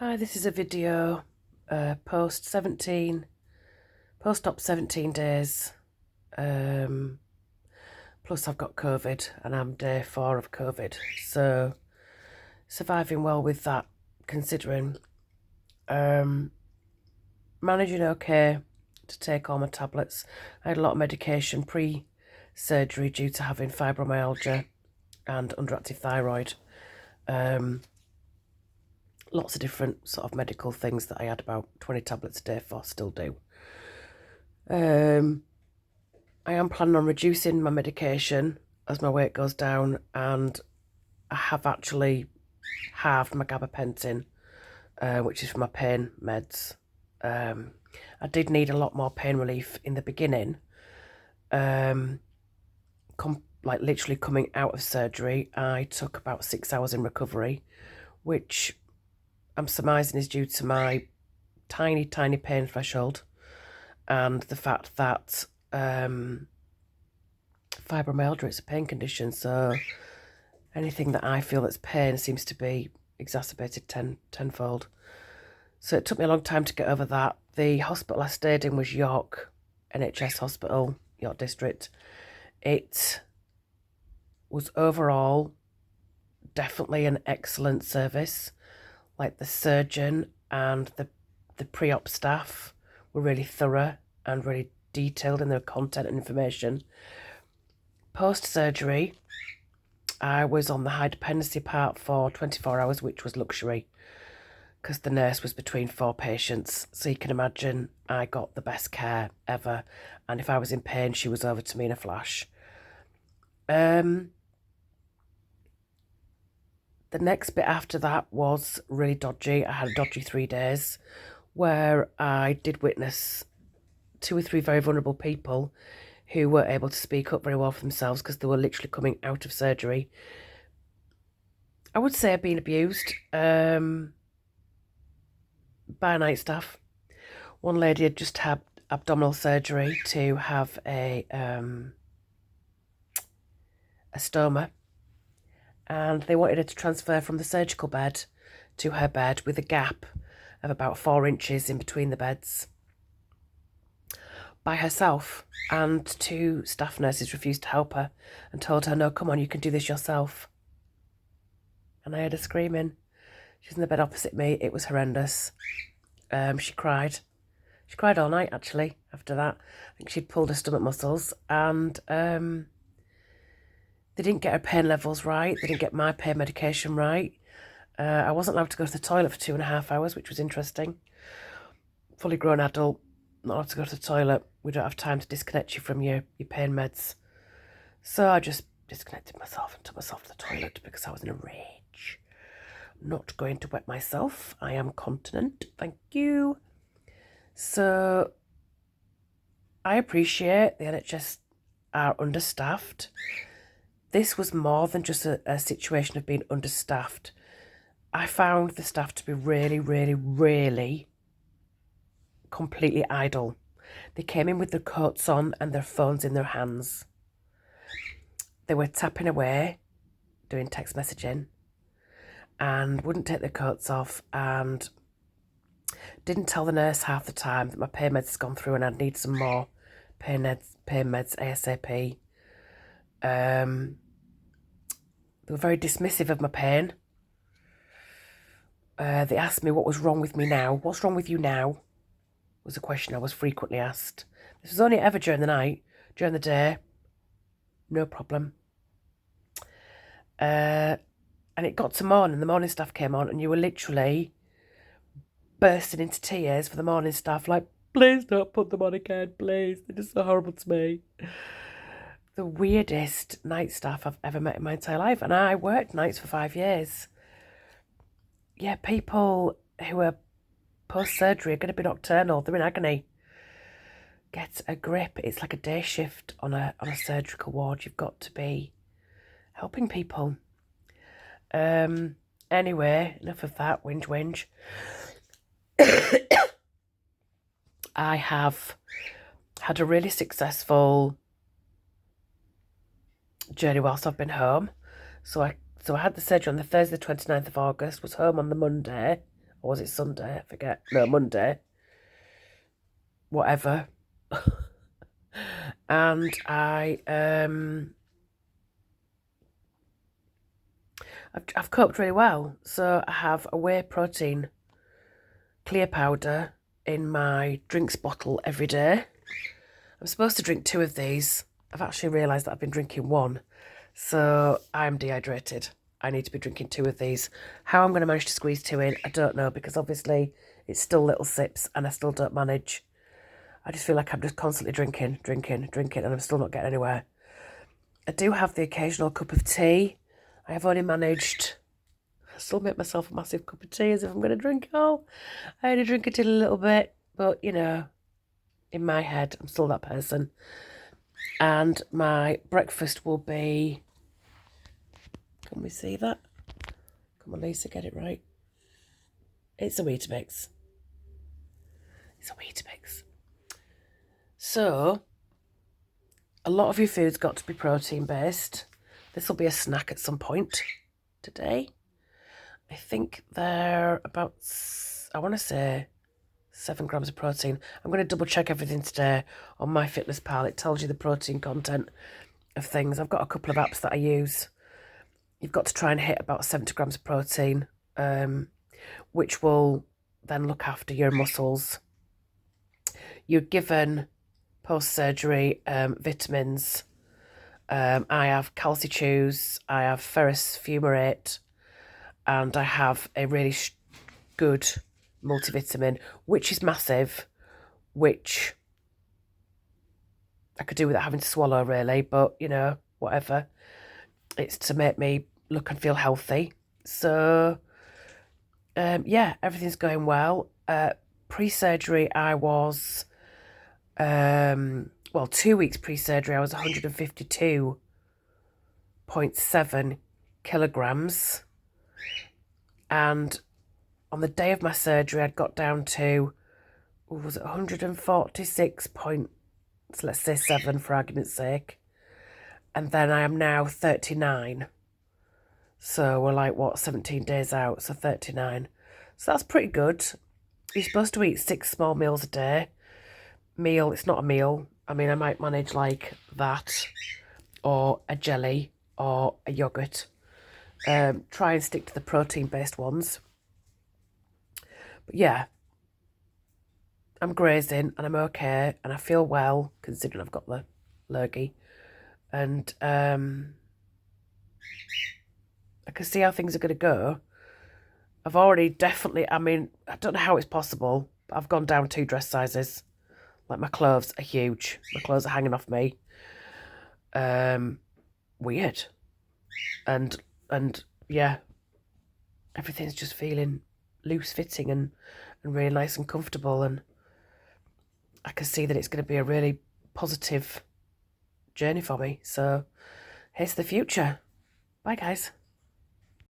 Hi, this is a video post-op 17 days. Plus I've got COVID and I'm day 4 of COVID. So surviving well with that, considering. Managing okay to take all my tablets. I had a lot of medication pre-surgery due to having fibromyalgia and underactive thyroid. Lots of different sort of medical things that I had about 20 tablets a day for, still do. I am planning on reducing my medication as my weight goes down, and I have actually halved my gabapentin, which is for my pain meds. I did need a lot more pain relief in the beginning. Like literally coming out of surgery, I took about 6 hours in recovery, which I'm surmising is due to my tiny pain threshold and the fact that fibromyalgia is a pain condition, so anything that I feel that's pain seems to be exacerbated tenfold. So it took me a long time to get over that. The hospital I stayed in was York NHS Hospital, York District. It was overall definitely an excellent service. Like the surgeon and the pre-op staff were really thorough and really detailed in their content and information. Post-surgery, I was on the high dependency part for 24 hours, which was luxury, because the nurse was between 4 patients. So you can imagine I got the best care ever. And if I was in pain, she was over to me in a flash. The next bit after that was really dodgy. I had a dodgy 3 days where I did witness 2 or 3 very vulnerable people who were able to speak up very well for themselves because they were literally coming out of surgery. I would say being abused by night staff. One lady had just had abdominal surgery to have a stoma, and they wanted her to transfer from the surgical bed to her bed with a gap of about 4 inches in between the beds by herself, and 2 staff nurses refused to help her and told her, no, come on, you can do this yourself. And I heard her screaming. She was in the bed opposite me. It was horrendous. She cried. She cried all night, actually, after that. I think she'd pulled her stomach muscles, and they didn't get her pain levels right. They didn't get my pain medication right. I wasn't allowed to go to the toilet for 2.5 hours, which was interesting. Fully grown adult, not allowed to go to the toilet. We don't have time to disconnect you from your pain meds. So I just disconnected myself and took myself to the toilet because I was in a rage. Not going to wet myself. I am continent. Thank you. So I appreciate the NHS are understaffed. This was more than just a situation of being understaffed. I found the staff to be really completely idle. They came in with their coats on and their phones in their hands. They were tapping away, doing text messaging, and wouldn't take their coats off, and didn't tell the nurse half the time that my pain meds has gone through and I'd need some more pain meds ASAP. They were very dismissive of my pain. They asked me what was wrong with me now. What's wrong with you now? Was a question I was frequently asked. This was only ever during the night. During the day, no problem. And it got to morning. The morning staff came on, and you were literally bursting into tears for the morning staff, like, please don't put them on again, please. They're just so horrible to me. The weirdest night staff I've ever met in my entire life. And I worked nights for 5 years. Yeah, people who are post-surgery are going to be nocturnal. They're in agony. Get a grip. It's like a day shift on a surgical ward. You've got to be helping people. Anyway, enough of that. Whinge. I have had a really successful journey whilst I've been home. So I had the surgery on the Thursday, the 29th of August, was home on the Monday Or was it Sunday? I forget. No, Monday. Whatever. And I've coped really well. So I have a whey protein clear powder in my drinks bottle every day. I'm supposed to drink 2 of these. I've actually realised that I've been drinking 1. So I'm dehydrated. I need to be drinking 2 of these. How I'm going to manage to squeeze 2 in, I don't know, because obviously it's still little sips and I still don't manage. I just feel like I'm just constantly drinking, and I'm still not getting anywhere. I do have the occasional cup of tea. I have only managed... I still make myself a massive cup of tea as if I'm going to drink it all. I only drink it in a little bit, but, you know, in my head, I'm still that person. And my breakfast will be... Can we see that? Come on, Lisa, get it right. It's a Weetabix. It's a Weetabix. So, a lot of your food's got to be protein-based. This will be a snack at some point today. I think they're about, I want to say, 7 grams of protein. I'm going to double check everything today on MyFitnessPal. It tells you the protein content of things. I've got a couple of apps that I use. You've got to try and hit about 70 grams of protein, which will then look after your muscles. You're given post-surgery vitamins. I have calci-chews, I have ferrous fumarate, and I have a really good multivitamin, which is massive, which I could do without having to swallow, really, but, you know, whatever. It's to make me look and feel healthy. So, yeah, everything's going well. Pre-surgery, I was... well, 2 weeks pre-surgery, I was 152.7 kilograms. And on the day of my surgery, I'd got down to, was it 146 point, so let's say 7 for argument's sake. And then I am now 39. So we're like, what, 17 days out, so 39. So that's pretty good. You're supposed to eat 6 small meals a day. Meal, it's not a meal. I mean, I might manage like that, or a jelly, or a yogurt. Try and stick to the protein-based ones. But yeah, I'm grazing and I'm okay and I feel well considering I've got the lurgy. And I can see how things are going to go. I've already definitely, I mean, I don't know how it's possible, but I've gone down 2 dress sizes. Like, my clothes are huge. My clothes are hanging off me. Weird. And yeah, everything's just feeling loose-fitting and really nice and comfortable. And I can see that it's going to be a really positive journey for me. So, here's the future. Bye, guys.